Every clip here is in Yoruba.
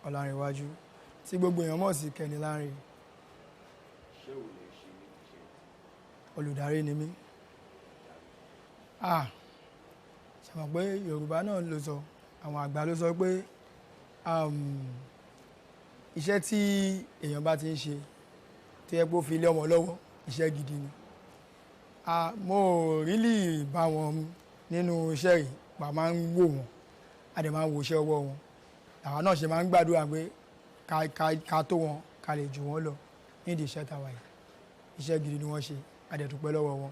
Ọlárẹ̀wájú tí gbogbo èèyàn mọ̀ sí Kenny Lanre. Ṣé o lè ṣe ní iṣẹ́? Olùdarí ni mí. Ṣé mọ̀ pé Yorùbá náà ló sọ, àwọn àgbà ló sọ pé iṣẹ́ tí èèyàn bá ti ń ṣe tó yẹ pé ó fi lé ọmọ lọ́wọ́ iṣẹ́ gidi ni. Mo ò really bá wọn mu nínú iṣẹ́ yìí, máa ń wò wọ́n, a dẹ̀ máa ń wo iṣẹ́ ọwọ́ wọn. Àwa náà ṣe máa ń gbàdúrà pé ká tó wọn, ká lè jù wọ́n lọ nídìí iṣẹ́ tàwa yìí. Iṣẹ́ gidi ni wọ́n ṣe, a dẹ̀ dúpẹ́ lọ́wọ́ wọn.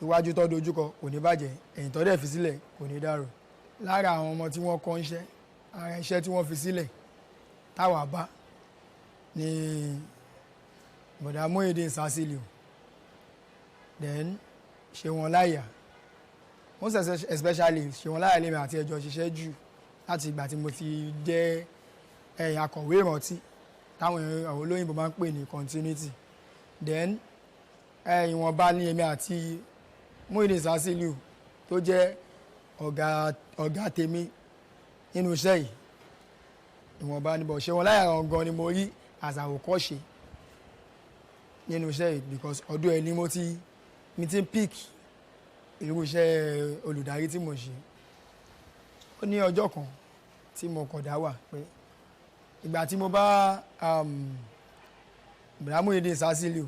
Iwájú tó dojúkọ kò ní bàjẹ́, ẹ̀yìn tó dẹ̀ fi sílẹ̀ kò ní dàrú. Lára àwọn ọmọ tí wọ́n kọ́ iṣẹ́, ara iṣẹ́ tí wọ́n fi sílẹ̀ táwa bá ní bọ̀dá Muyideen Sásílì, then Ṣeun Láyà, most especially Ṣeun Láyà lèmi àti ẹjọ́ ṣiṣẹ́ jù láti ìgbà tí mo ti jẹ́ akọ̀wé ìrántí táwọn olóyìnbó máa ń pè ní continuity. Then ìwọ̀nba ní èmi àti Muyideen Sásílì tó jẹ́ ọ̀gá tèmi nínú iṣẹ́ yìí, ìwọ̀nba níbọ̀ Ṣeun Láyà gangan ni mo rí àṣàwòkọ́ṣe nínú iṣẹ́ yìí because ọdún ẹni mi ti ń pick irú iṣẹ́ olùdarí tí mo ṣe. Ó ní ọjọ́ kan tí mo kọ̀dá wà pé ìgbà tí mo bá bọ̀dá Muyideen Sásílì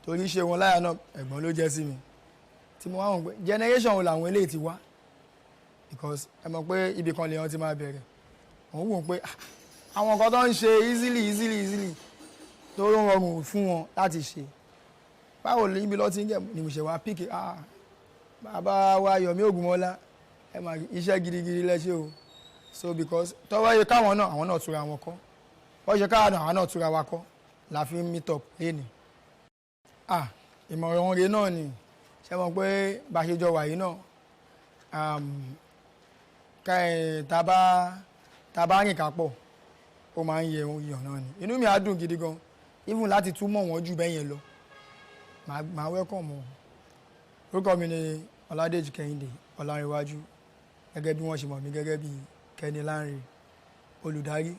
torí Ṣeun Láyà náà ẹ̀gbọ́n ló jẹ́ sí mi, tí mo wá wọ̀n pé generation wo làwọn eléyìí ti wá because ẹ mọ̀ pé ibì kan lèèyàn ti máa bẹ̀rẹ̀. Wọ́n wò pé àwọn nǹkan tó ń ṣe easily tó rọrùn fún wọn láti ṣe, báwo lè ibi lọ ti ń jẹ́ ni mo ṣe wá píkì bàbá wa Yomi Ogunmola ẹ máa iṣẹ́ gidigidi lẹ́ṣẹ̀ o. So because tọ́wọ́ yẹ káwọn náà àwọn náà túra wọn kọ́, wọ́n ṣe káwọn náà àwọn náà túra wa kọ́ la fi ń meet up lẹ́nìí. Ìmọ̀ràn rẹ̀ náà ni ṣe mọ̀ pé bá ṣe jọ wà yìí náà tá bá rìn kápọ̀ ó máa ń yẹ ìyàn náà ni. Inú mi á dùn gidi gan even láti tún mọ̀ wọ́n jù bẹ́ẹ̀ yẹn lọ, màá welcome wọn. Orúkọ mi ni Ọládèjì Kẹ́hìndé Ọlárẹ̀wájú, gẹ́gẹ́ bí wọ́n ṣe mọ̀ mí gẹ́gẹ́ bí Kenny Lanre, olùdarí